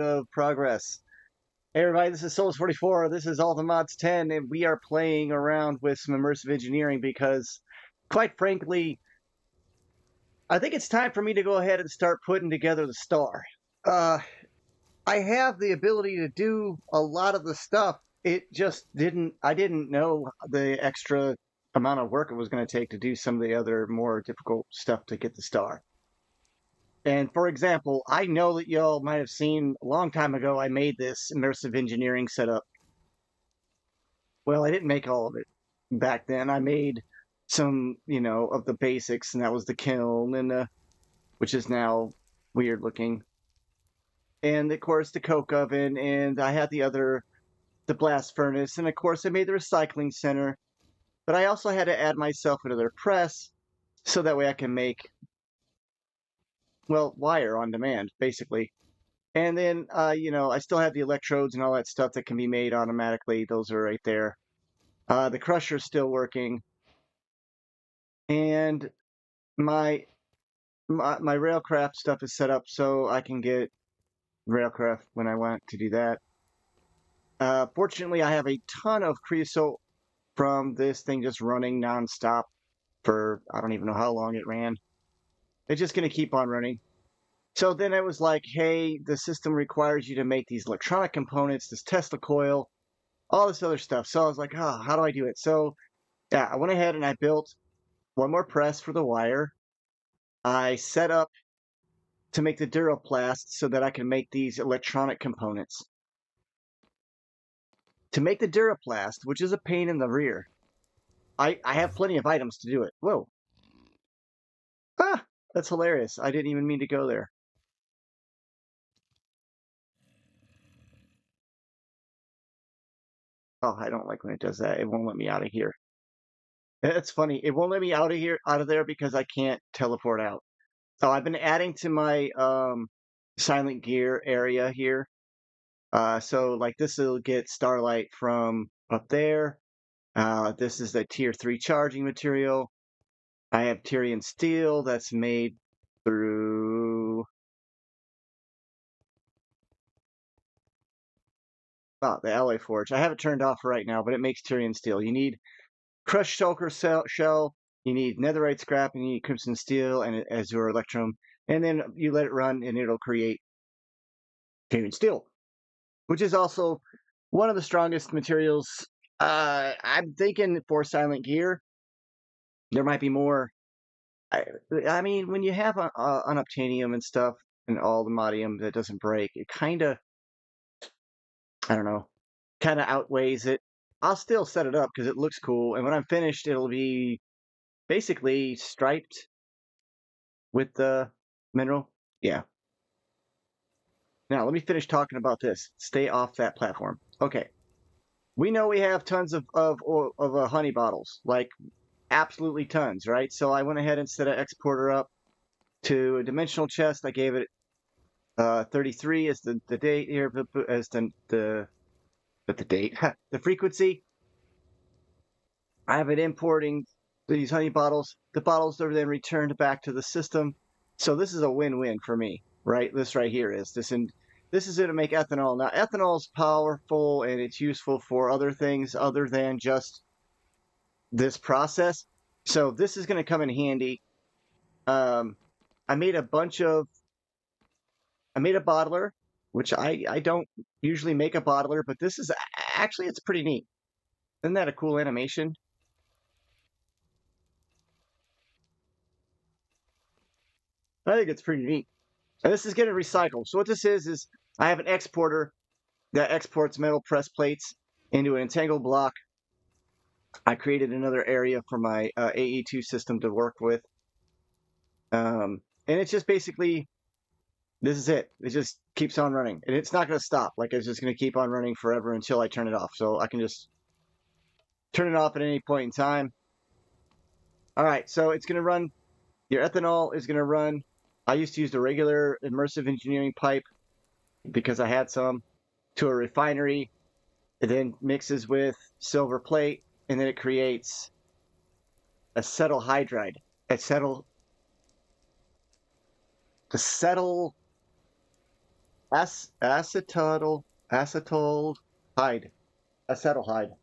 of progress. Hey everybody, this is Souls44. This is All the Mods 10, and we are playing around with some immersive engineering because, quite frankly, I think it's time for me to go ahead and start putting together the star. Uh, I have the ability to do a lot of the stuff. I didn't know the extra amount of work it was going to take to do some of the other more difficult stuff to get the star. And for example, I know that y'all might have seen a long time ago, I made this immersive engineering setup. Well, I didn't make all of it back then. I made some, of the basics, and that was the kiln which is now weird looking. And of course the coke oven, and I had the blast furnace, and of course I made the recycling center. But I also had to add myself another press so that way I can make, well, wire on demand, basically. And then, I still have the electrodes and all that stuff that can be made automatically. Those are right there. The crusher's still working, and my my railcraft stuff is set up so I can get railcraft when I want to do that. Fortunately, I have a ton of creosote from this thing just running nonstop for I don't even know how long it ran. It's just going to keep on running. So then it was like, hey, the system requires you to make these electronic components, this Tesla coil, all this other stuff. So I was like, oh, how do I do it? So yeah, I went ahead and I built one more press for the wire. I set up to make the Duraplast so that I can make these electronic components. To make the Duraplast, which is a pain in the rear, I have plenty of items to do it. Whoa. Ah, that's hilarious. I didn't even mean to go there. Oh, I don't like when it does that. It won't let me out of here. It's funny. It won't let me out of there because I can't teleport out. So I've been adding to my silent gear area here. So like this will get starlight from up there. This is the tier 3 charging material. I have Tyrian steel that's made through the alloy forge. I have it turned off right now, but it makes Tyrian steel. You need crushed shulker shell, you need netherite scrap, and you need crimson steel and azure electrum, and then you let it run and it'll create Tyrian steel, which is also one of the strongest materials. I'm thinking for silent gear, there might be more. I, I mean, when you have unobtainium and stuff and all the modium that doesn't break, it kind of, I don't know, kind of outweighs it. I'll still set it up because it looks cool, and when I'm finished, it'll be basically striped with the mineral. Yeah. Now let me finish talking about this. Stay off that platform. Okay. We know we have tons of honey bottles, like absolutely tons, right? So I went ahead and set an exporter up to a dimensional chest. I gave it 33 as the date here, as the date, the frequency. I have it importing these honey bottles. The bottles are then returned back to the system. So this is a win-win for me, right? This right here is this, and this is going to make ethanol. Now, ethanol is powerful and it's useful for other things other than just this process. So this is going to come in handy. Um, I made a bottler, which I don't usually make a bottler, but this is actually, it's pretty neat. Isn't that a cool animation? I think it's pretty neat. And this is getting recycled. So what this is I have an exporter that exports metal press plates into an entangled block. I created another area for my AE2 system to work with. And it's just basically, this is it. It just keeps on running. And it's not going to stop. Like, it's just going to keep on running forever until I turn it off. So I can just turn it off at any point in time. All right, so it's going to run. Your ethanol is going to run. I used to use the regular immersive engineering pipe because I had some to a refinery. It then mixes with silver plate, and then it creates acetyl hydride. Acetyl, acetyl Acetaldehyde. Acetaldehyde.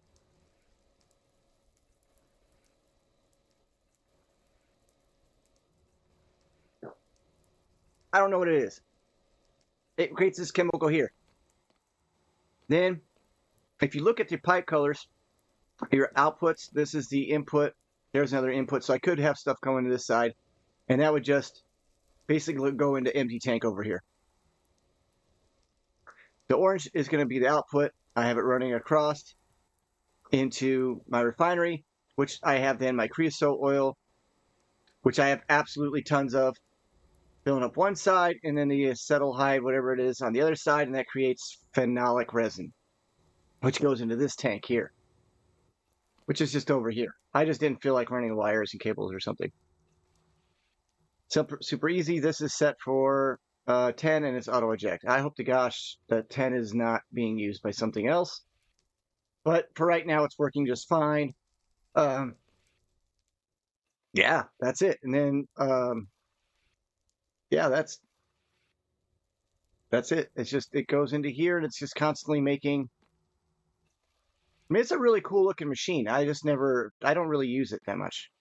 I don't know what it is. It creates this chemical here. Then, if you look at the pipe colors, your outputs, this is the input. There's another input. So I could have stuff going to this side, and that would just basically go into empty tank over here. The orange is going to be the output. I have it running across into my refinery, which I have then my creosote oil, which I have absolutely tons of, filling up one side, and then the acetaldehyde, whatever it is, on the other side, and that creates phenolic resin, which goes into this tank here, which is just over here. I just didn't feel like running wires and cables or something. Super easy. This is set for 10 and it's auto eject. I hope to gosh that 10 is not being used by something else. But for right now, it's working just fine. Yeah, that's it. And then, yeah, that's it. It's just, it goes into here and it's just constantly making. I mean, it's a really cool looking machine. I don't really use it that much.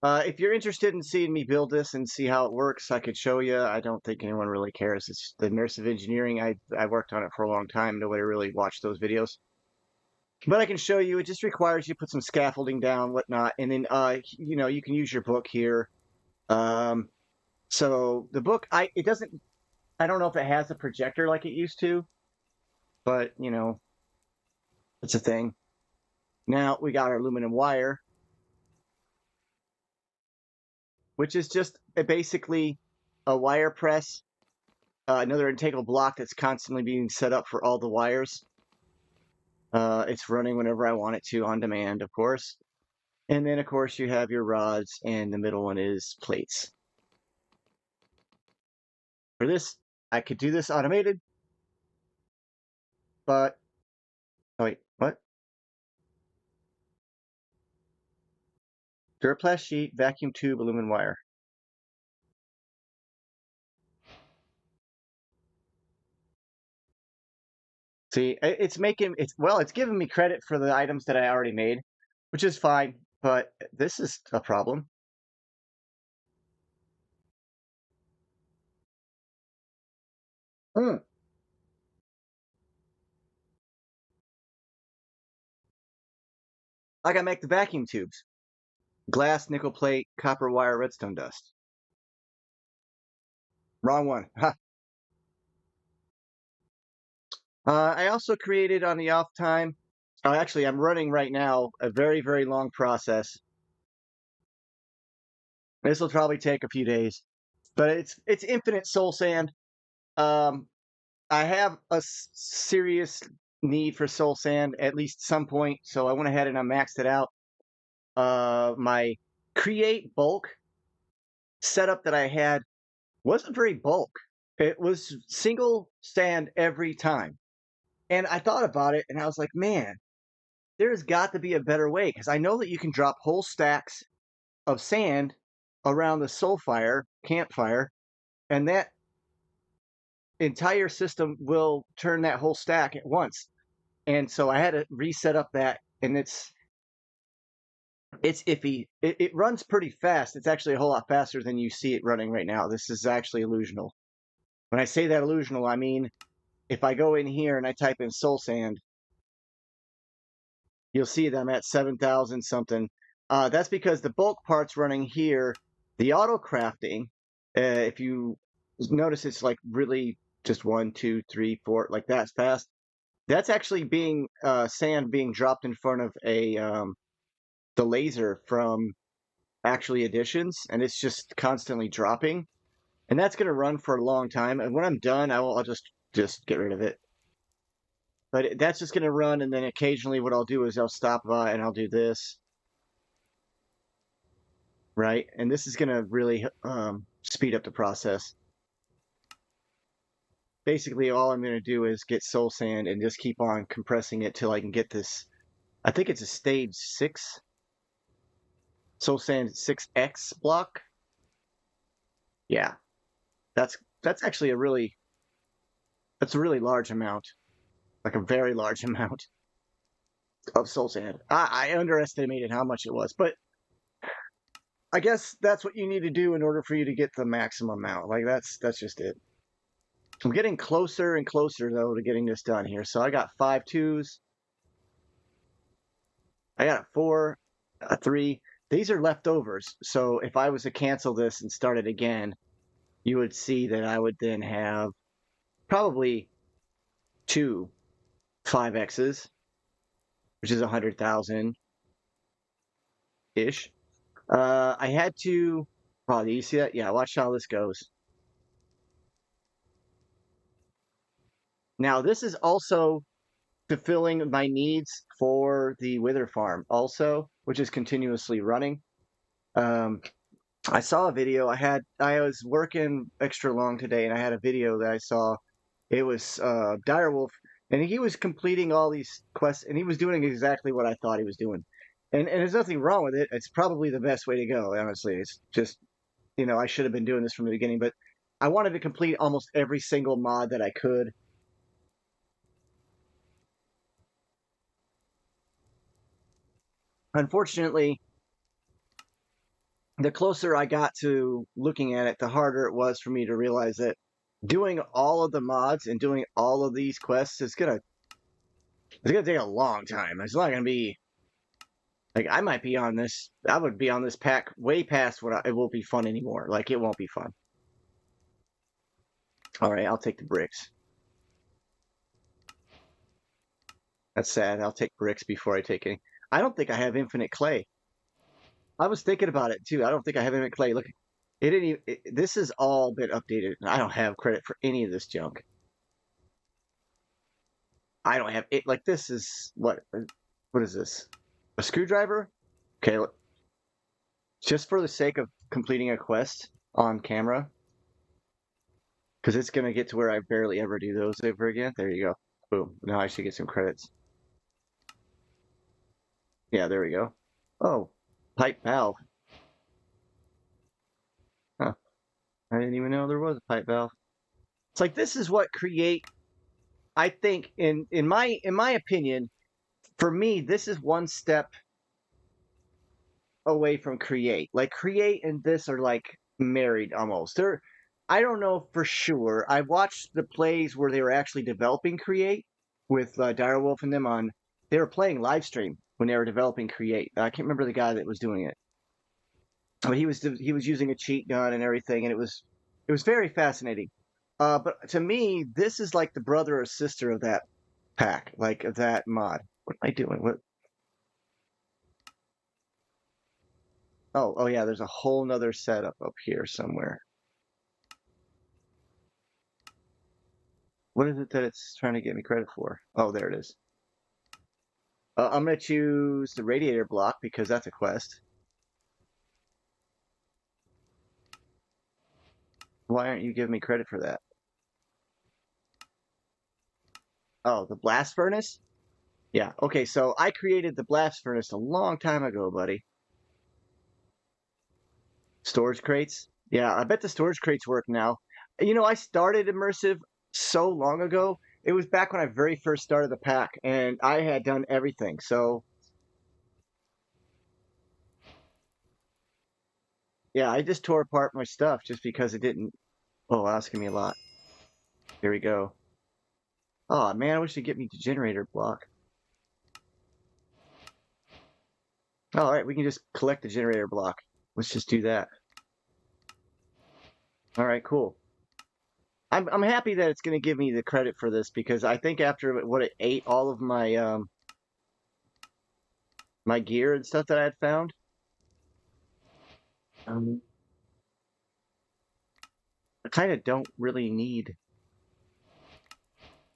If you're interested in seeing me build this and see how it works, I could show you. I don't think anyone really cares. It's the immersive engineering. I worked on it for a long time. Nobody really watched those videos. But I can show you. It just requires you put some scaffolding down, whatnot, and then you can use your book here. So the book, it doesn't. I don't know if it has a projector like it used to, but it's a thing. Now we got our aluminum wire, which is just basically a wire press, another integral block that's constantly being set up for all the wires. It's running whenever I want it to, on demand, of course. And then, of course, you have your rods, and the middle one is plates. For this, I could do this automated, but, oh wait, what? Duraplast sheet, vacuum tube, aluminum wire. See, it's giving me credit for the items that I already made, which is fine, but this is a problem. Mm. I gotta make the vacuum tubes. Glass, nickel plate, copper wire, redstone dust. Wrong one. Ha. I also created on the off time. Actually, I'm running right now a very, very long process. This will probably take a few days, but it's infinite soul sand. Um, I have a serious need for soul sand at least some point, so I went ahead and I maxed it out. My create bulk setup that I had wasn't very bulk. It was single sand every time. And I thought about it and I was like, man, there's got to be a better way because I know that you can drop whole stacks of sand around the soul fire, campfire, and that entire system will turn that whole stack at once. And so I had to reset up that, and it's iffy. It runs pretty fast. It's actually a whole lot faster than you see it running right now. This is actually illusional. When I say that illusional, I mean if I go in here and I type in soul sand, you'll see that I'm at 7,000 something. That's because the bulk part's running here. The auto crafting, if you notice, it's like really just 1, 2, 3, 4, like that's fast. That's actually being sand being dropped in front of the laser from actually additions, and it's just constantly dropping. And that's going to run for a long time. And when I'm done, I'll just get rid of it. But that's just going to run, and then occasionally what I'll do is I'll stop by and I'll do this, right? And this is going to really speed up the process. Basically, all I'm going to do is get soul sand and just keep on compressing it till I can get this. I think it's a stage 6 soul sand 6X block. Yeah, that's actually a really That's a really large amount, like a very large amount of soul sand. I underestimated how much it was, but I guess that's what you need to do in order for you to get the maximum amount. Like that's just it. I'm getting closer and closer though to getting this done here. So I got 5 2s. I got a 4, a 3. These are leftovers. So if I was to cancel this and start it again, you would see that I would then have probably 2 5Xs, which is 100,000 ish. I had to. Oh, do you see that? Yeah, watch how this goes. Now, this is also fulfilling my needs for the Wither farm, also, which is continuously running. Um, I saw a video. I was working extra long today, and I had a video that I saw. It was Direwolf, and he was completing all these quests, and he was doing exactly what I thought he was doing. And there's nothing wrong with it. It's probably the best way to go, honestly. It's just, I should have been doing this from the beginning, but I wanted to complete almost every single mod that I could. Unfortunately, the closer I got to looking at it, the harder it was for me to realize that doing all of the mods and doing all of these quests it's gonna take a long time. It's not gonna be like I might be on this. I would be on this pack way past it won't be fun anymore. Like it won't be fun. All right, I'll take the bricks. That's sad. I'll take bricks before I take any. I don't think I have infinite clay. I was thinking about it too. I don't think I have infinite clay. Look, it didn't even. This has all been updated. I don't have credit for any of this junk. I don't have it. Like this is what? What is this? A screwdriver? Okay, just for the sake of completing a quest on camera, because it's gonna get to where I barely ever do those ever again. There you go. Boom. Now I should get some credits. Yeah, there we go. Oh, pipe valve. Huh. I didn't even know there was a pipe valve. It's like this is what create. I think in my opinion, for me, this is one step away from create. Like create and this are like married almost. I don't know for sure. I watched the plays where they were actually developing create with Direwolf and them on. They were playing live stream when they were developing create. I can't remember the guy that was doing it, but he was using a cheat gun and everything, and it was very fascinating. But to me, this is like the brother or sister of that pack, like of that mod. What am I doing? What? Oh yeah, there's a whole nother setup up here somewhere. What is it that it's trying to get me credit for? Oh, there it is. I'm going to choose the radiator block because that's a quest. Why aren't you giving me credit for that? Oh, the blast furnace? Yeah, okay, so I created the blast furnace a long time ago, buddy. Storage crates? Yeah, I bet the storage crates work now. I started Immersive so long ago. It was back when I very first started the pack, and I had done everything. So, yeah, I just tore apart my stuff just because it didn't. Oh, asking me a lot. Here we go. Oh, man, I wish you'd get me the generator block. All right, we can just collect the generator block. Let's just do that. All right, cool. I'm happy that it's going to give me the credit for this because I think after what it ate all of my gear and stuff that I had found, um, I kind of don't really need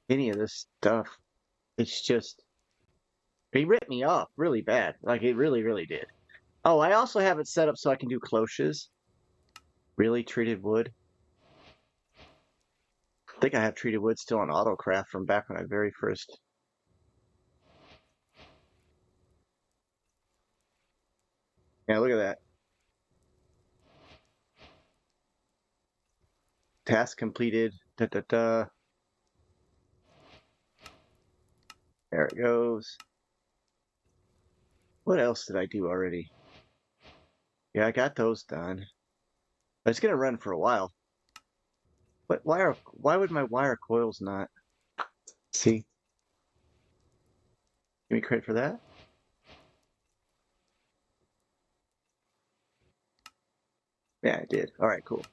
any of this stuff. It's just he ripped me off really bad. Like it really, really did. Oh, I also have it set up so I can do cloches. Really treated wood. I think I have treated wood still on autocraft from back when I very first. Yeah, look at that. Task completed. Da da da. There it goes. What else did I do already? Yeah, I got those done. It's gonna run for a while. But why would my wire coils not? See? Give me credit for that? Yeah, I did. All right, cool.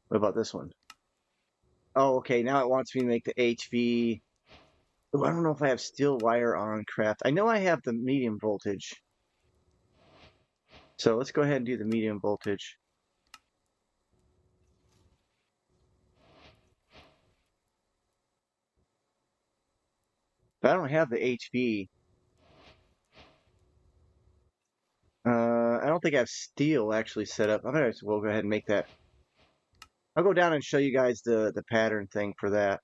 What about this one? Oh, okay. Now it wants me to make the HV. Oh, I don't know if I have steel wire on craft. I know I have the medium voltage. So let's go ahead and do the medium voltage. But I don't have the HV. I don't think I have steel actually set up. I might as well go ahead and make that. I'll go down and show you guys the pattern thing for that.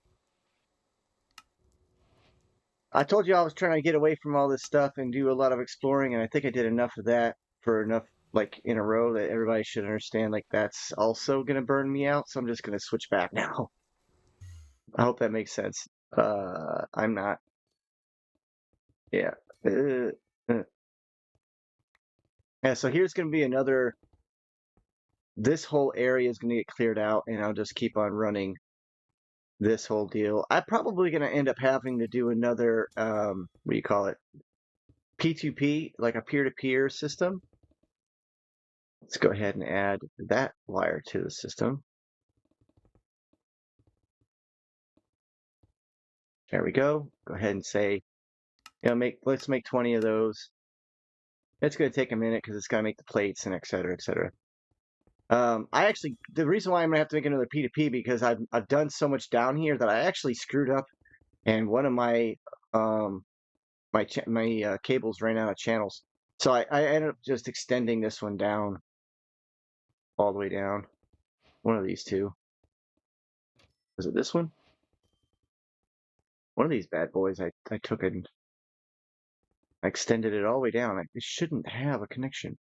I told you I was trying to get away from all this stuff and do a lot of exploring, and I think I did enough of that for enough, like, in a row that everybody should understand, like, that's also going to burn me out, so I'm just going to switch back now. I hope that makes sense. I'm not. Yeah. Uh. Yeah, so here's going to be another, this whole area is going to get cleared out, and I'll just keep on running this whole deal. I'm probably going to end up having to do another, what do you call it? P2P, like a peer-to-peer system. Let's go ahead and add that wire to the system. There we go. Go ahead and say, let's make 20 of those. It's going to take a minute because it's got to make the plates and et cetera, et cetera. The reason why I'm going to have to make another P2P because I've done so much down here that I actually screwed up, and one of my cables ran out of channels. So I ended up just extending this one down all the way down. One of these two. Was it this one? One of these bad boys I took and I extended it all the way down. It shouldn't have a connection.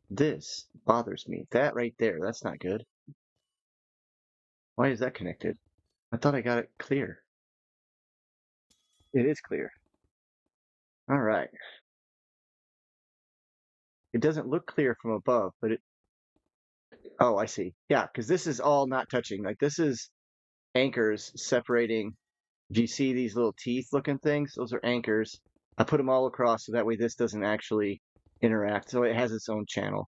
This bothers me. That right there, that's not good. Why is that connected? I thought I got it clear. It is clear. All right. It doesn't look clear from above, but it... Oh, I see. Yeah, because this is all not touching. Like, this is anchors separating. Do you see these little teeth looking things? Those are anchors. I put them all across so that way this doesn't actually interact. So it has its own channel.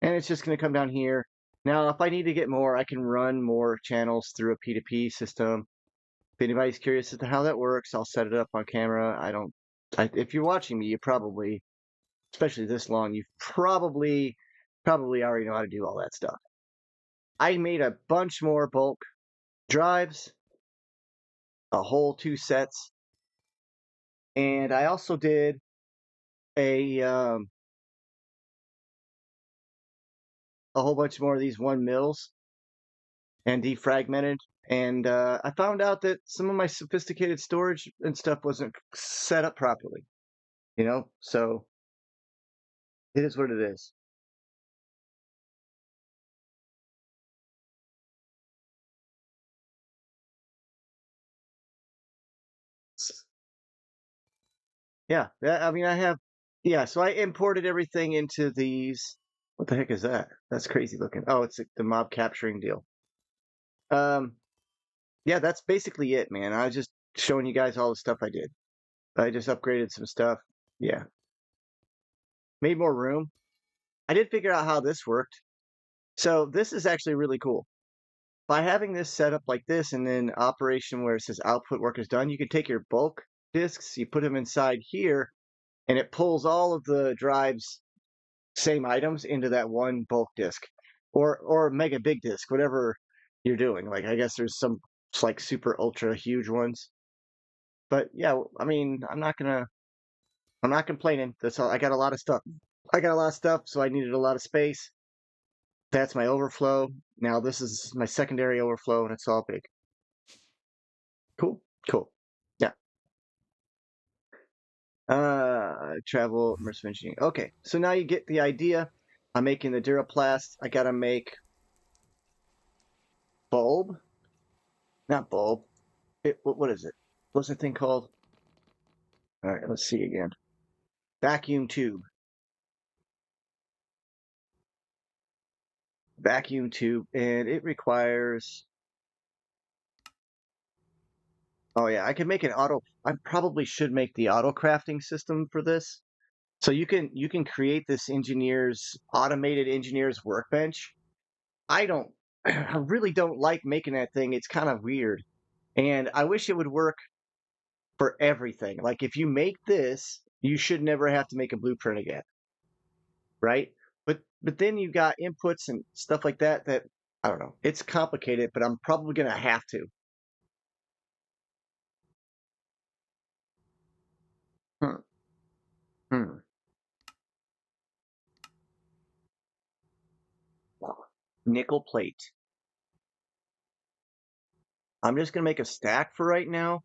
And it's just going to come down here. Now, if I need to get more, I can run more channels through a P2P system. If anybody's curious as to how that works, I'll set it up on camera. If you're watching me, you probably, especially this long, you probably already know how to do all that stuff. I made a bunch more bulk drives, a whole 2 sets. And I also did a whole bunch more of these 1 mils and defragmented. And I found out that some of my sophisticated storage and stuff wasn't set up properly, so it is what it is. Yeah, I mean, so I imported everything into these. What the heck is that? That's crazy looking. Oh, it's the mob capturing deal. Yeah, that's basically it, man. I was just showing you guys all the stuff I did. I just upgraded some stuff. Yeah. Made more room. I did figure out how this worked. So this is actually really cool. By having this set up like this and then operation where it says output work is done, you can take your bulk disks, you put them inside here, and it pulls all of the drives, same items into that one bulk disk or mega big disk, whatever you're doing. Like, I guess there's some like super ultra huge ones. But yeah, I mean, I'm not complaining. That's all. I got a lot of stuff. So I needed a lot of space. That's my overflow. Now this is my secondary overflow, and it's all big. Cool. Yeah. Travel immersive engineering. Okay, so now you get the idea. I'm making the Duraplast. I gotta make bulb, not bulb. What is it? What's the thing called? All right, let's see again. Vacuum tube. Vacuum tube, and it requires. Oh yeah, I can make an auto. I probably should make the auto crafting system for this. So you can create this engineer's automated engineer's workbench. I don't. I really don't like making that thing. It's kind of weird, and I wish it would work for everything. Like if you make this, you should never have to make a blueprint again, right? But then you got inputs and stuff like that that I don't know. It's complicated, but I'm probably gonna have to. Hmm. Hmm. Wow. Nickel plate. I'm just gonna make a stack for right now.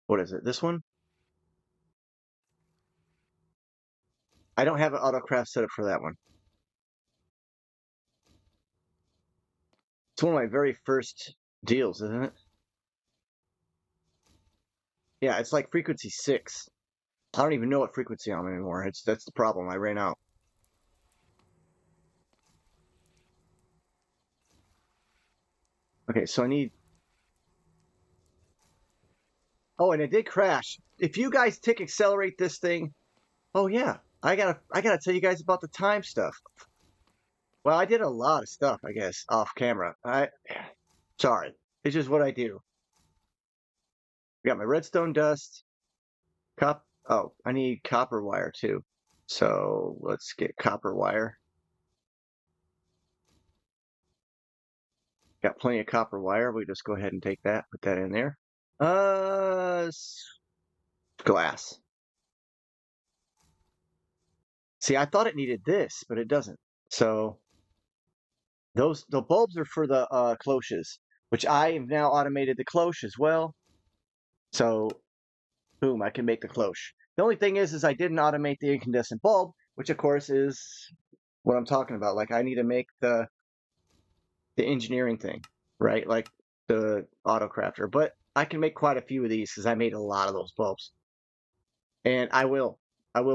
What is it? This one? I don't have an autocraft set up for that one. It's one of my very first deals, isn't it? Yeah, it's like frequency 6. I don't even know what frequency I'm anymore. That's the problem. I ran out. Okay, so I need. Oh, and it did crash. If you guys tick accelerate this thing, oh yeah, I gotta tell you guys about the time stuff. Well, I did a lot of stuff, I guess, off camera. I sorry. It's just what I do. I got my redstone dust. Oh, I need copper wire too. So let's get copper wire. Got plenty of copper wire. We just go ahead and take that, put that in there. Uh, glass. See, I thought it needed this, but it doesn't. So the bulbs are for the cloches, which I have now automated the cloche as well. So boom, I can make the cloche. The only thing is I didn't automate the incandescent bulb, which of course is what I'm talking about. Like I need to make the engineering thing, right? Like the auto crafter. But I can make quite a few of these because I made a lot of those bulbs, and I will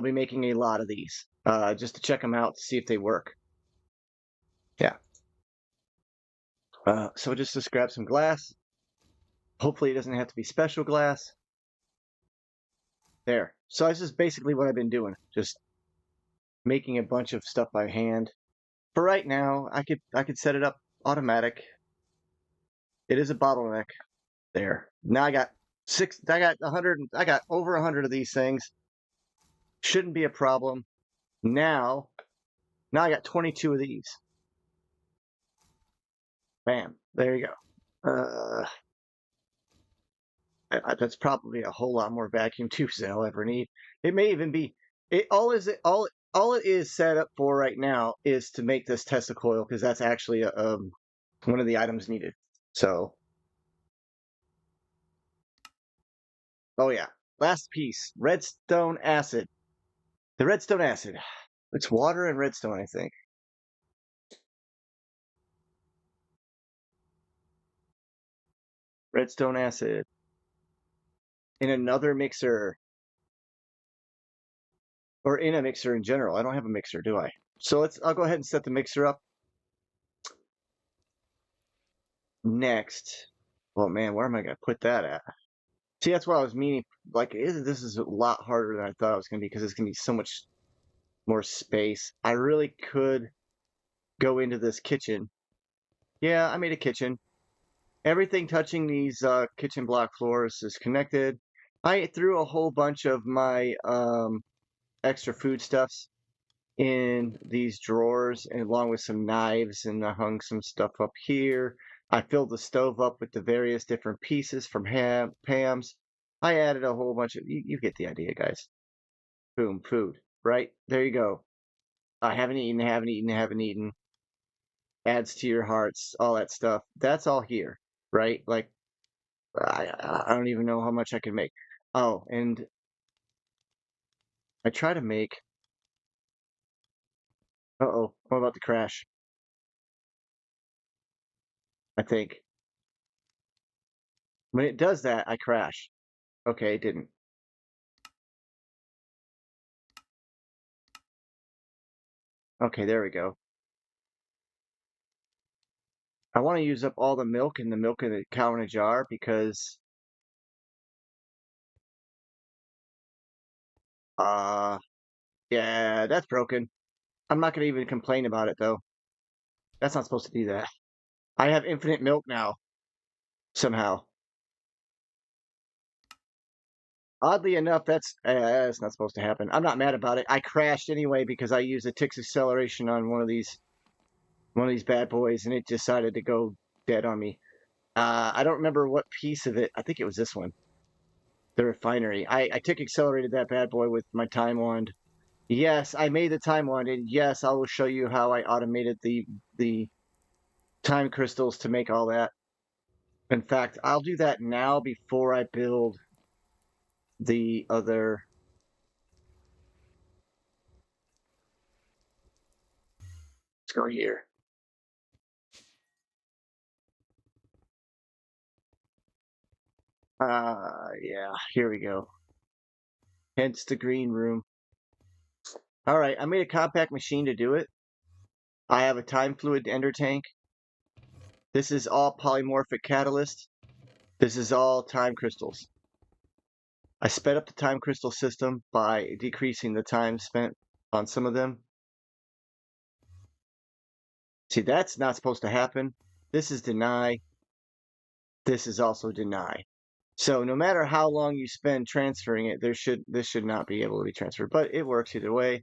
be making a lot of these just to check them out to see if they work. Yeah. So just grab some glass. Hopefully it doesn't have to be special glass. There. So this is basically what I've been doing. Just making a bunch of stuff by hand. For right now, I could set it up automatic. It is a bottleneck. There. Now I got 100 I got over 100 of these things. Shouldn't be a problem. Now now I got 22 of these. Bam. There you go. That's probably a whole lot more vacuum tubes than I'll ever need. It may even be it all it is set up for right now is to make this Tesla coil because that's actually one of the items needed. So, oh yeah, last piece, redstone acid. The redstone acid. It's water and redstone, I think. Redstone acid in another mixer or in a mixer in general. I don't have a mixer, do I? So I'll go ahead and set the mixer up next. Oh man, where am I gonna put that at? See, that's what I was meaning. Like, this is a lot harder than I thought it was gonna be because it's gonna be so much more space. I really could go into this kitchen. Yeah, I made a kitchen. Everything touching these kitchen block floors is connected. I threw a whole bunch of my extra foodstuffs in these drawers, and along with some knives, and I hung some stuff up here. I filled the stove up with the various different pieces from Pam's. I added a whole bunch of, you get the idea, guys. Boom, food, right? There you go. I haven't eaten, haven't eaten, haven't eaten. Adds to your hearts, all that stuff. That's all here, right? Like, I don't even know how much I can make. Oh, and I try to make, uh-oh, I'm about to crash, I think. When it does that, I crash. Okay, it didn't. Okay, there we go. I want to use up all the milk in the cow in a jar because uh yeah, that's broken. I'm not gonna even complain about it though. That's not supposed to do that. I have infinite milk now, somehow. Oddly enough, that's not supposed to happen. I'm not mad about it. I crashed anyway because I used a Tix acceleration on one of these bad boys, and it decided to go dead on me. I don't remember what piece of it. I think it was this one, the refinery. I Tick accelerated that bad boy with my time wand. Yes, I made the time wand, and yes, I will show you how I automated the time crystals to make all that. In fact, I'll do that now before I build the other. Let's go here. Yeah, here we go. Hence the green room. All right, I made a compact machine to do it. I have a time fluid ender tank. This is all polymorphic catalyst. This is all time crystals. I sped up the time crystal system by decreasing the time spent on some of them. See, that's not supposed to happen. This is deny. This is also deny. So no matter how long you spend transferring it, this should not be able to be transferred, but it works either way.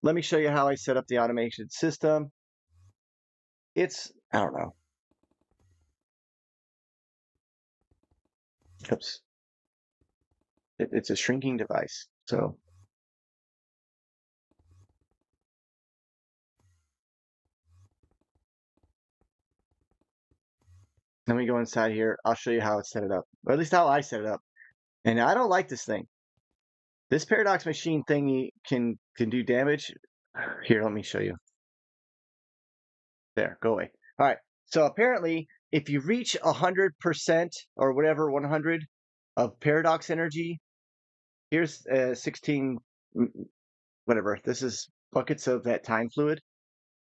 Let me show you how I set up the automation system. I don't know. Oops. It's a shrinking device. So let me go inside here. I'll show you how it's set it up, or at least how I set it up. And I don't like this thing. This paradox machine thingy can do damage. Here, let me show you. There, go away. All right. So apparently, if you reach 100% or whatever, 100 of paradox energy, here's 16, whatever. This is buckets of that time fluid,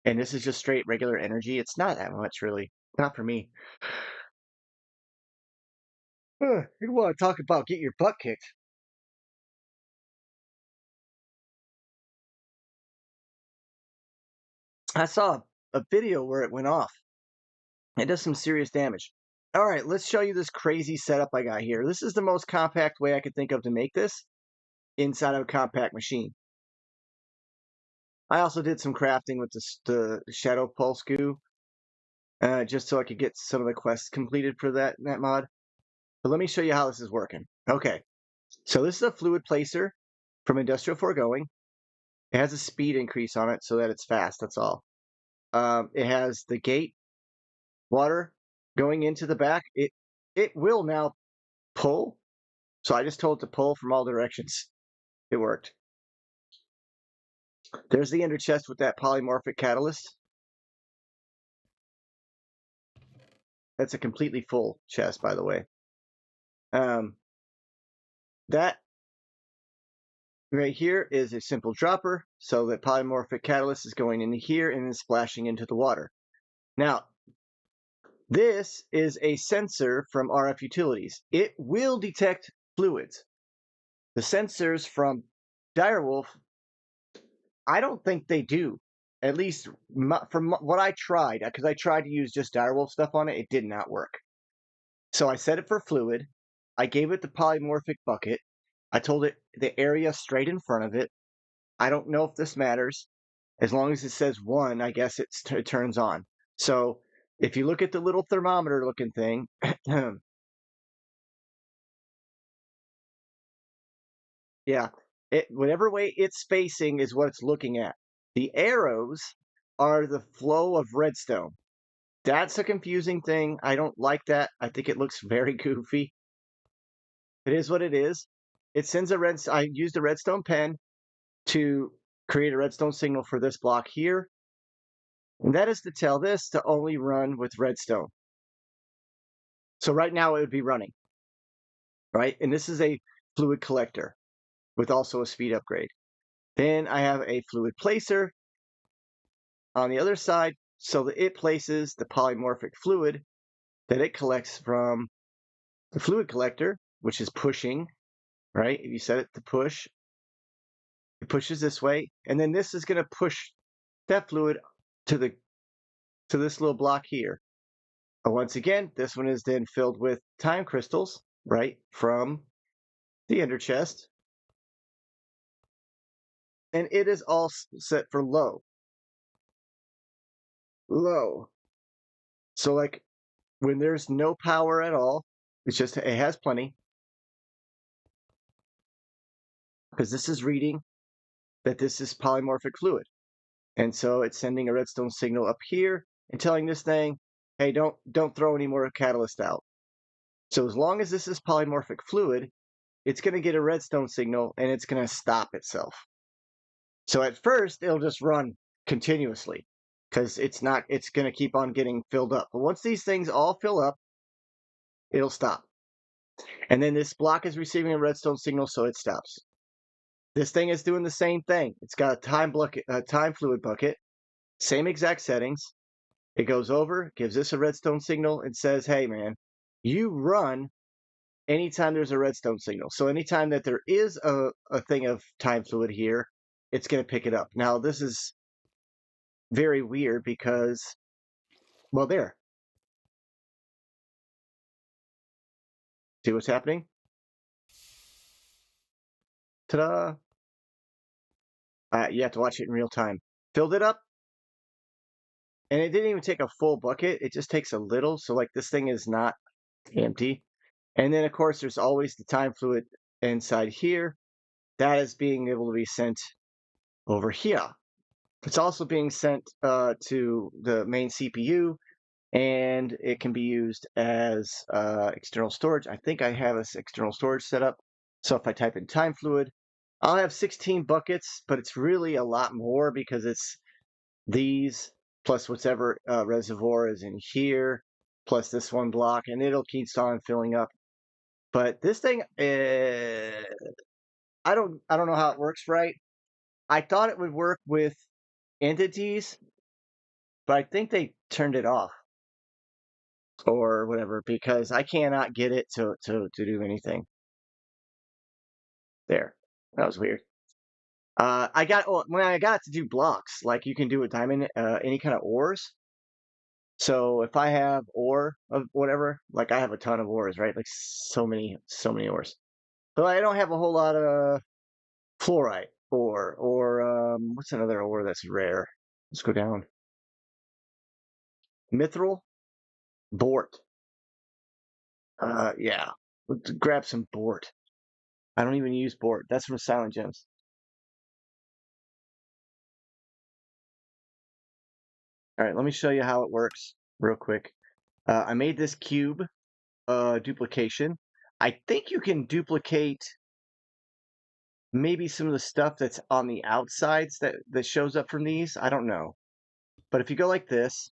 and this is just straight regular energy. It's not that much, really. Not for me. You want to talk about getting your butt kicked? I saw a video where it went off. It does some serious damage. All right, let's show you this crazy setup I got here. This is the most compact way I could think of to make this inside of a compact machine. I also did some crafting with the Shadow Pulse goo, just so I could get some of the quests completed for that mod. But let me show you how this is working. Okay, so this is a fluid placer from Industrial Foregoing. It has a speed increase on it so that it's fast, that's all. It has the gate water going into the back. It will now pull. So I just told it to pull from all directions. It worked. There's the ender chest with that polymorphic catalyst. That's a completely full chest, by the way. That right here is a simple dropper. So that polymorphic catalyst is going into here and then splashing into the water. Now, this is a sensor from RF Utilities. It will detect fluids. The sensors from Direwolf, I don't think they do. At least from what I tried, because I tried to use just Direwolf stuff on it, it did not work. So I set it for fluid. I gave it the polymorphic bucket. I told it the area straight in front of it. I don't know if this matters. As long as it says 1, I guess it turns on. So if you look at the little thermometer looking thing, yeah, whatever way it's facing is what it's looking at. The arrows are the flow of redstone. That's a confusing thing. I don't like that. I think it looks very goofy. It is what it is. It sends I used a redstone pen to create a redstone signal for this block here. And that is to tell this to only run with redstone. So right now it would be running, right? And this is a fluid collector with also a speed upgrade. Then I have a fluid placer on the other side so that it places the polymorphic fluid that it collects from the fluid collector, which is pushing, right? If you set it to push, it pushes this way, and then this is going to push that fluid to this little block here. But once again, this one is then filled with time crystals, right, from the ender chest, and it is all set for low. Low. So like when there's no power at all, it's just it has plenty because this is reading that this is polymorphic fluid. And so it's sending a redstone signal up here and telling this thing, hey, don't throw any more catalyst out. So as long as this is polymorphic fluid, it's going to get a redstone signal and it's going to stop itself. So at first it'll just run continuously because it's going to keep on getting filled up. But once these things all fill up, it'll stop. And then this block is receiving a redstone signal, so it stops. This thing is doing the same thing. It's got a time fluid bucket, same exact settings. It goes over, gives this a redstone signal, and says, hey, man, you run anytime there's a redstone signal. So anytime that there is a thing of time fluid here, it's going to pick it up. Now, this is very weird because, well, there. See what's happening? Ta-da! You have to watch it in real time. Filled it up, and it didn't even take a full bucket. It just takes a little. So like this thing is not empty. And then of course there's always the time fluid inside here. That is being able to be sent over here. It's also being sent to the main CPU, and it can be used as external storage. I think I have this external storage set up. So if I type in time fluid, I'll have 16 buckets, but it's really a lot more because it's these plus whatever reservoir is in here, plus this one block, and it'll keep on filling up. But this thing, I don't know how it works right. I thought it would work with entities, but I think they turned it off or whatever because I cannot get it to do anything. There, that was weird. When I got it to do blocks, like you can do with diamond, any kind of ores. So if I have ore of whatever, like I have a ton of ores, right? Like so many ores. But I don't have a whole lot of fluorite or what's another ore that's rare? Let's go down. Mithril, bort. Yeah. Let's grab some bort. I don't even use bort. That's from Silent Gems. All right, let me show you how it works real quick. I made this cube duplication. I think you can duplicate maybe some of the stuff that's on the outsides that shows up from these. I don't know. But if you go like this,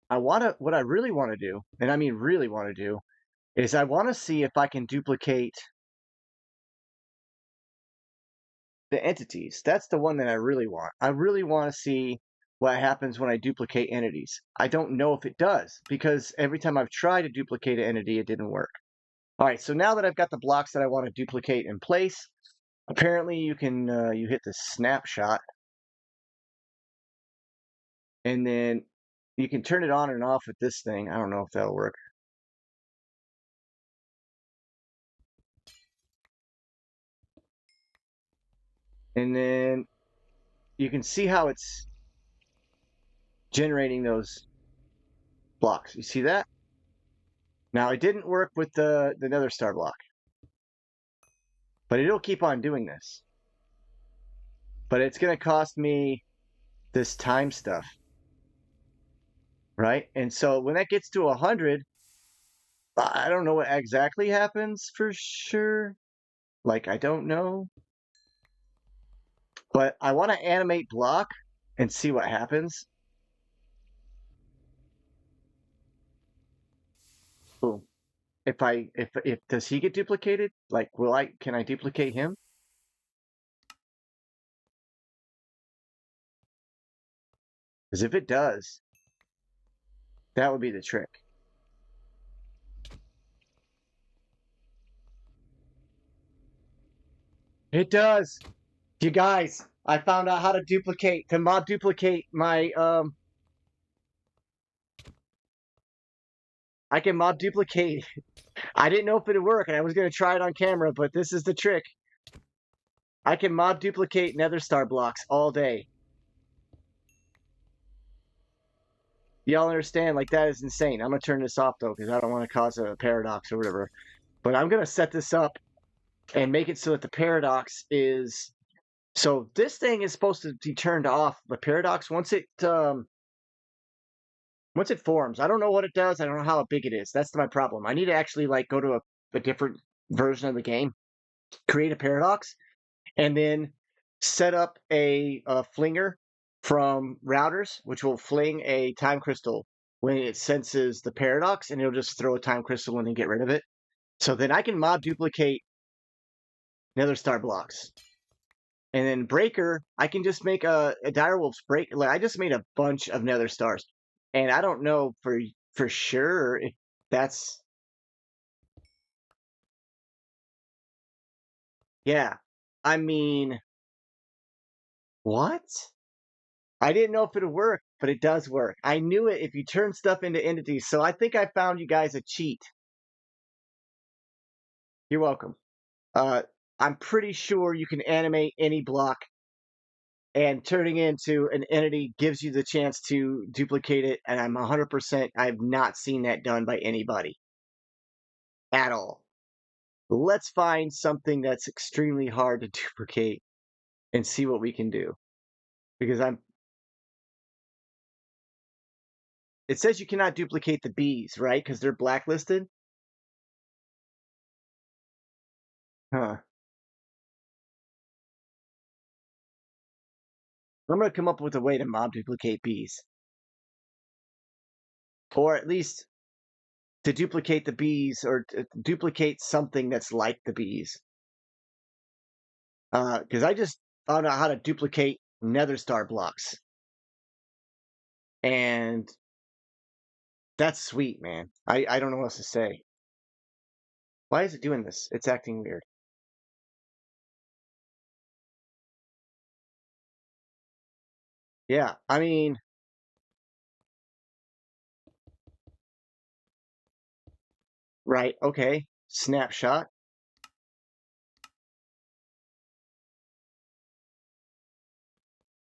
what I really want to do, and I mean really want to do, is I want to see if I can duplicate the entities. That's the one that I really want. I really want to see what happens when I duplicate entities. I don't know if it does because every time I've tried to duplicate an entity, it didn't work. All right, so now that I've got the blocks that I want to duplicate in place, apparently you can you hit the snapshot, and then you can turn it on and off with this thing. I don't know if that'll work. And then you can see how it's generating those blocks. You see that? Now it didn't work with the Netherstar block, but it'll keep on doing this. But it's going to cost me this time stuff, right? And so when that gets to 100, I don't know what exactly happens for sure. Like, I don't know. But I want to animate block and see what happens. Boom. If does he get duplicated? Like, can I duplicate him? Because if it does, that would be the trick. It does. You guys, I found out how to mod duplicate my I can mod duplicate. I didn't know if it'd work and I was gonna try it on camera, but this is the trick. I can mod duplicate Netherstar blocks all day. Y'all understand? Like, that is insane. I'm gonna turn this off though, because I don't want to cause a paradox or whatever. But I'm gonna set this up and make it so that the paradox is, so this thing is supposed to be turned off. The paradox, once it forms, I don't know what it does. I don't know how big it is. That's my problem. I need to actually like go to a different version of the game, create a paradox, and then set up a flinger from routers, which will fling a time crystal when it senses the paradox, and it'll just throw a time crystal in and get rid of it. So then I can mod duplicate Nether Star blocks. And then breaker, I can just make a direwolf's break. Like, I just made a bunch of Nether Stars, and I don't know for sure if that's, yeah. I mean, what? I didn't know if it would work, but it does work. I knew it if you turn stuff into entities. So I think I found you guys a cheat. You're welcome. Uh, I'm pretty sure you can animate any block, and turning it into an entity gives you the chance to duplicate it. And I'm 100%, I've not seen that done by anybody at all. Let's find something that's extremely hard to duplicate and see what we can do. Because it says you cannot duplicate the bees, right? Because they're blacklisted. Huh. I'm going to come up with a way to mob duplicate bees. Or at least to duplicate the bees, or to duplicate something that's like the bees. Because I just found out how to duplicate Nether Star blocks. And that's sweet, man. I don't know what else to say. Why is it doing this? It's acting weird. Yeah, I mean, right, okay. Snapshot.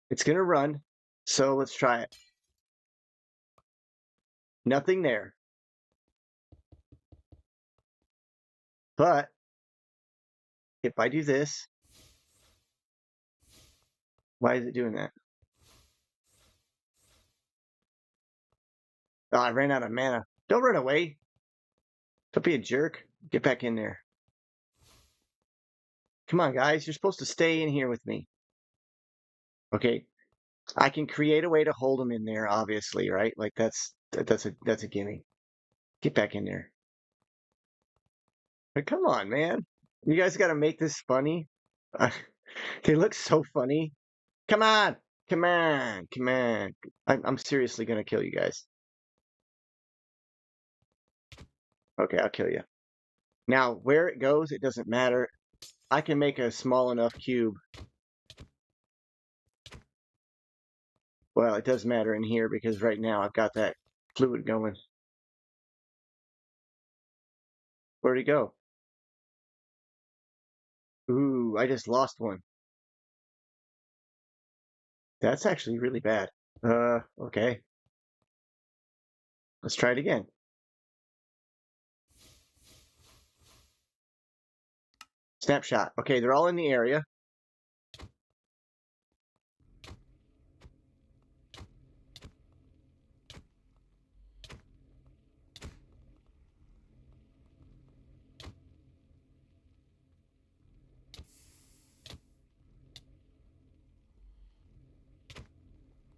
It's going to run. So let's try it. Nothing there. But if I do this, why is it doing that? Oh, I ran out of mana. Don't run away. Don't be a jerk. Get back in there. Come on, guys. You're supposed to stay in here with me. Okay. I can create a way to hold them in there, obviously, right? Like that's a gimme. Get back in there. But come on, man. You guys got to make this funny. They look so funny. Come on. Come on. Come on. I'm seriously going to kill you guys. Okay, I'll kill you. Now, where it goes, it doesn't matter. I can make a small enough cube. Well, it does matter in here because right now I've got that fluid going. Where'd he go? Ooh, I just lost one. That's actually really bad. Okay. Let's try it again. Snapshot. Okay, they're all in the area.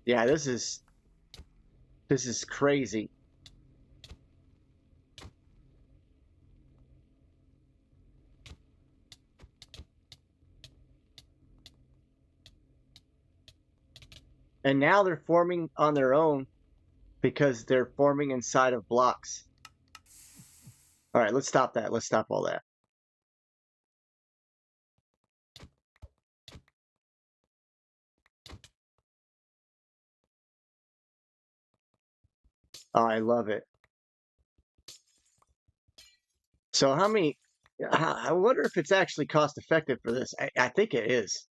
Yeah, this is crazy. And now they're forming on their own because they're forming inside of blocks. All right, let's stop that. Let's stop all that. Oh, I love it. So how many? I wonder if it's actually cost effective for this. I think it is.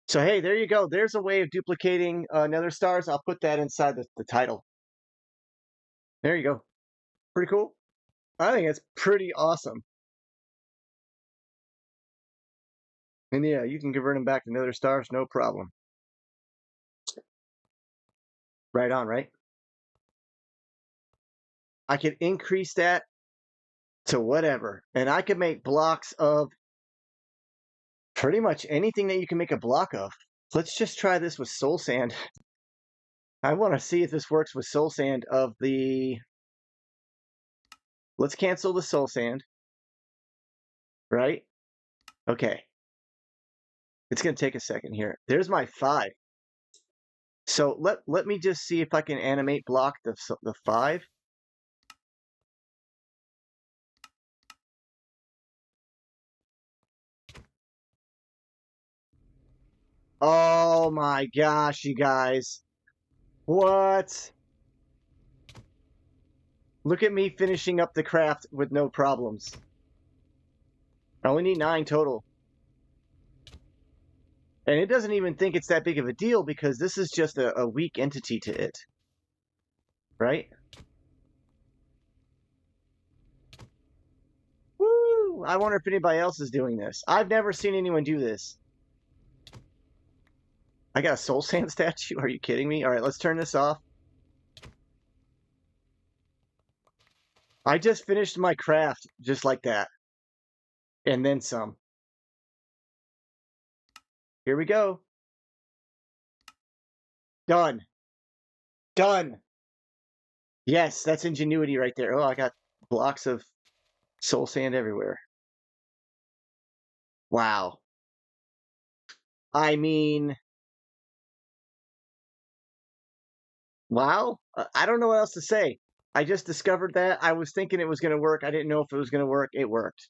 So hey, there you go. There's a way of duplicating Netherstars. I'll put that inside the title. There you go. Pretty cool. I think it's pretty awesome. And yeah, you can convert them back to Netherstars, no problem. Right on, right? I could increase that to whatever. And I could make blocks of pretty much anything that you can make a block of. Let's just try this with soul sand. I want to see if this works with soul sand of the... Let's cancel the soul sand. Right? Okay. It's going to take a second here. There's my 5. So let me just see if I can animate block the 5. Oh my gosh, you guys. What? Look at me finishing up the craft with no problems. I only need 9 total. And it doesn't even think it's that big of a deal because this is just a weak entity to it. Right? Woo! I wonder if anybody else is doing this. I've never seen anyone do this. I got a soul sand statue? Are you kidding me? All right, let's turn this off. I just finished my craft just like that. And then some. Here we go. Done. Done. Yes, that's ingenuity right there. Oh, I got blocks of soul sand everywhere. Wow. I mean, wow. I don't know what else to say. I just discovered that. I was thinking it was going to work. I didn't know if it was going to work. It worked.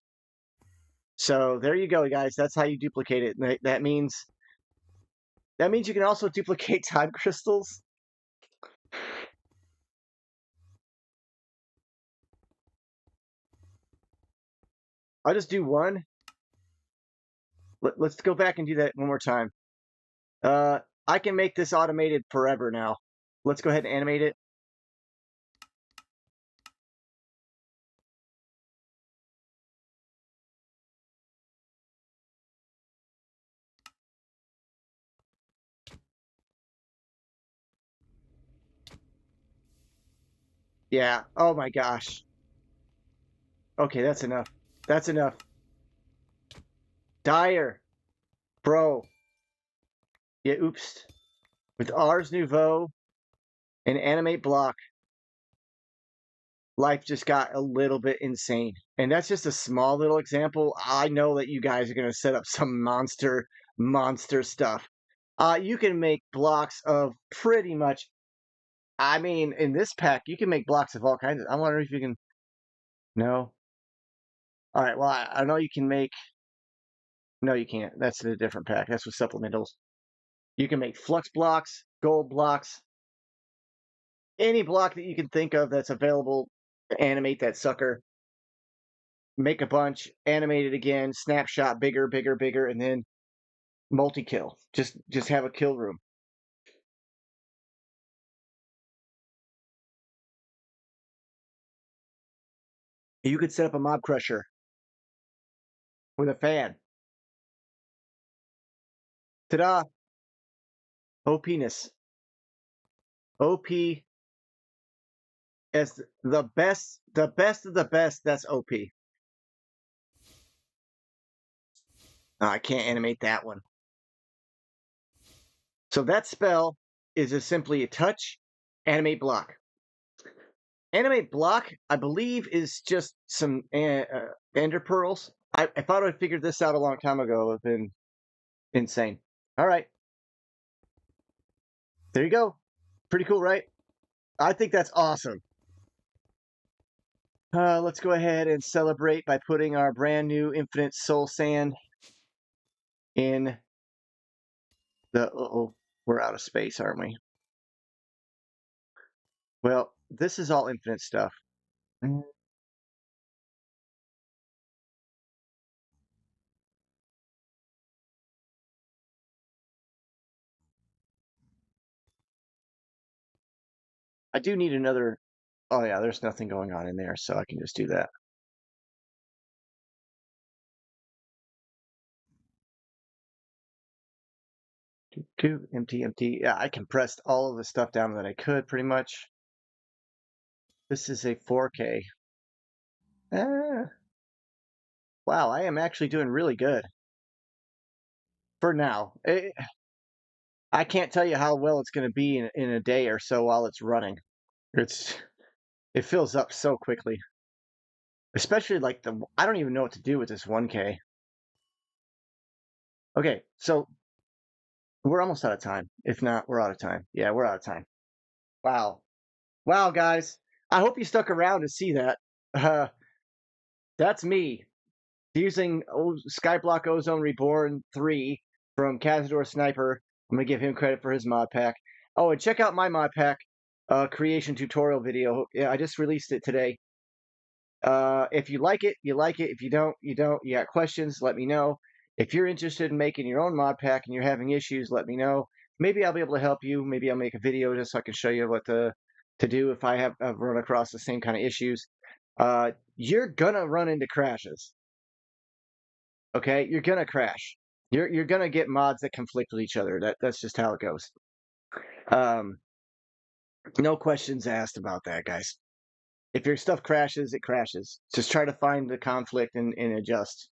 So there you go, guys. That's how you duplicate it. That means you can also duplicate time crystals. I'll just do one. Let's go back and do that one more time. I can make this automated forever now. Let's go ahead and animate it. Yeah. Oh my gosh. Okay, that's enough. That's enough. Dire. Bro. Yeah, oops. With Ars Nouveau and Animate Block, life just got a little bit insane. And that's just a small little example. I know that you guys are going to set up some monster stuff. You can make blocks of pretty much, I mean, in this pack, you can make blocks of all kinds of, I wonder if you can, no. All right, well, I know you can make, no, you can't. That's a different pack. That's with supplementals. You can make flux blocks, gold blocks, any block that you can think of that's available, animate that sucker, make a bunch, animate it again, snapshot, bigger, bigger, bigger, and then multi-kill. Just have a kill room. You could set up a mob crusher with a fan. Ta-da! OPness. OP as the best of the best, that's OP. Oh, I can't animate that one. So that spell is just simply a touch, animate block. Animate block, I believe, is just some ender pearls. I thought I figured this out a long time ago. It would have been insane. All right. There you go. Pretty cool, right? I think that's awesome. Let's go ahead and celebrate by putting our brand new infinite soul sand in the. Oh, we're out of space, aren't we? Well, this is all infinite stuff. I do need another. Oh, yeah, there's nothing going on in there, so I can just do that. Empty, empty. Yeah, I compressed all of the stuff down that I could pretty much. This is a 4K. Ah, wow, I am actually doing really good for now. I can't tell you how well it's going to be in a day or so while it's running. It fills up so quickly, especially like I don't even know what to do with this 1K. Okay, so we're almost out of time. If not, we're out of time. Yeah, we're out of time. Wow. Wow, guys. I hope you stuck around to see that. Uh, that's me using Skyblock Ozone Reborn 3 from Cazador Sniper. I'm going to give him credit for his mod pack. Oh, and check out my mod pack creation tutorial video. Yeah, I just released it today. If you like it, you like it. If you don't, you don't. You got questions, let me know. If you're interested in making your own mod pack and you're having issues, let me know. Maybe I'll be able to help you. Maybe I'll make a video just so I can show you what to do if I have run across the same kind of issues. You're gonna run into crashes. Okay, you're gonna crash. You're gonna get mods that conflict with each other. That's just how it goes. Um, no questions asked about that, guys. If your stuff crashes, it crashes. Just try to find the conflict and adjust.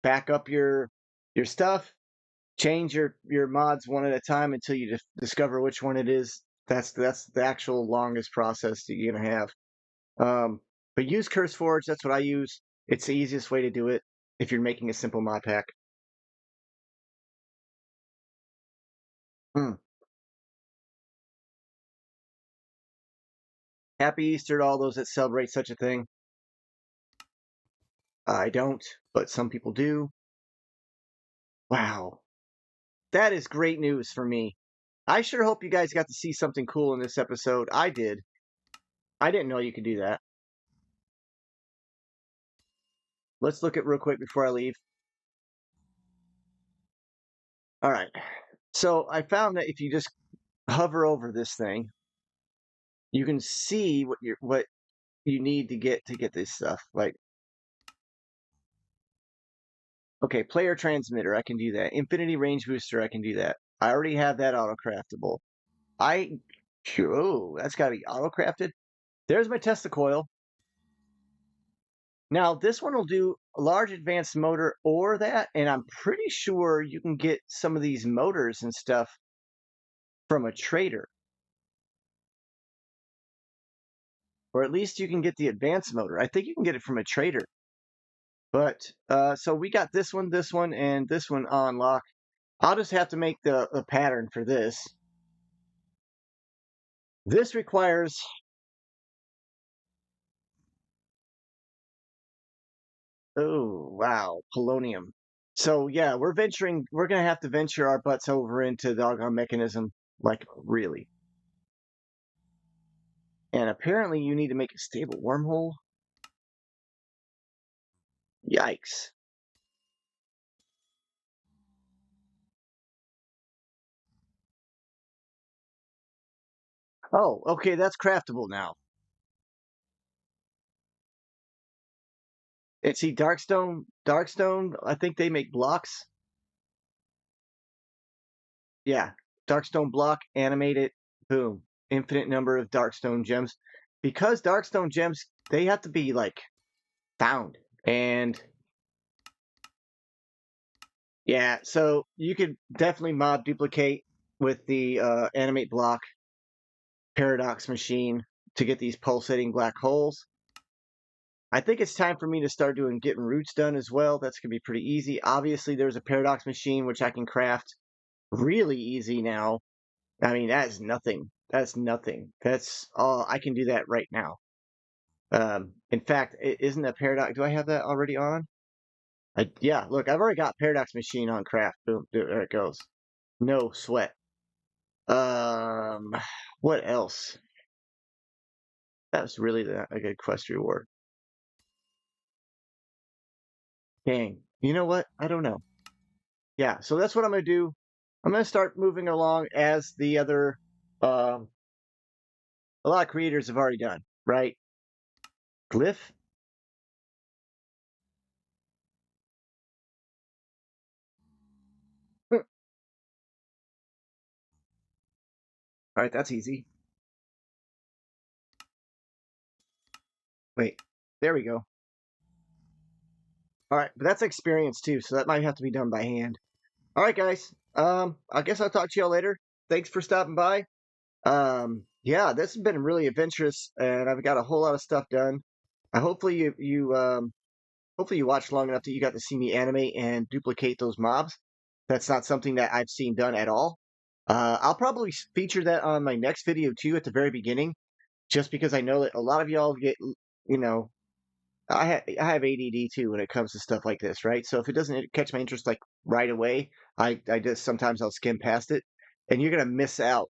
Back up your stuff. Change your mods one at a time until you discover which one it is. That's the actual longest process that you're gonna have. But use CurseForge. That's what I use. It's the easiest way to do it if you're making a simple mod pack. Hmm. Happy Easter to all those that celebrate such a thing. I don't, but some people do. Wow. That is great news for me. I sure hope you guys got to see something cool in this episode. I did. I didn't know you could do that. Let's look at real quick before I leave. All right. So I found that if you just hover over this thing, you can see what you need to get this stuff. Like, okay, player transmitter, I can do that. Infinity range booster, I can do that. I already have that auto craftable. Oh, that's got to be auto crafted. There's my Tesla coil. Now this one will do a large advanced motor or that, and I'm pretty sure you can get some of these motors and stuff from a trader. Or at least you can get the advanced motor. I think you can get it from a trader. But so we got this one, and this one on lock. I'll just have to make the pattern for this. This requires oh wow, polonium. So yeah, we're gonna have to venture our butts over into the doggone mechanism, like really. And apparently you need to make a stable wormhole. Yikes. Oh, okay, that's craftable now. And see, Darkstone, I think they make blocks. Yeah, Darkstone block, animate it, boom. Infinite number of Darkstone gems. Because Darkstone gems, they have to be like found. And yeah, so you could definitely mod duplicate with the animate block paradox machine to get these pulsating black holes. I think it's time for me to start getting roots done as well. That's gonna be pretty easy. Obviously, there's a paradox machine which I can craft really easy now. I mean, that is nothing. That's nothing. That's all. I can do that right now. In fact, isn't that paradox? Do I have that already on? Yeah, look, I've already got paradox machine on craft. Boom, there it goes. No sweat. Um, what else? That's really a good quest reward. Dang. You know what? I don't know. Yeah, so that's what I'm gonna do. I'm gonna start moving along as the other um a lot of creators have already done, right? Glyph? All right, that's easy. Wait, there we go. All right, but that's experience too, so that might have to be done by hand. All right, guys. I guess I'll talk to y'all later. Thanks for stopping by. Yeah, this has been really adventurous, and I've got a whole lot of stuff done. Hopefully hopefully you watched long enough that you got to see me animate and duplicate those mobs. That's not something that I've seen done at all. I'll probably feature that on my next video too at the very beginning, just because I know that a lot of y'all get, you know, I have ADD too when it comes to stuff like this, right? So if it doesn't catch my interest like right away, I just sometimes I'll skim past it, and you're gonna miss out.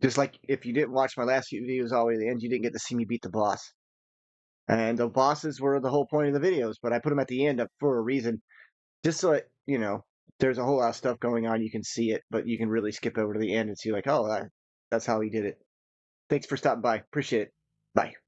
Just like if you didn't watch my last few videos all the way to the end, you didn't get to see me beat the boss. And the bosses were the whole point of the videos, but I put them at the end up for a reason, just so it, there's a whole lot of stuff going on. You can see it, but you can really skip over to the end and see like, oh, that's how he did it. Thanks for stopping by. Appreciate it. Bye.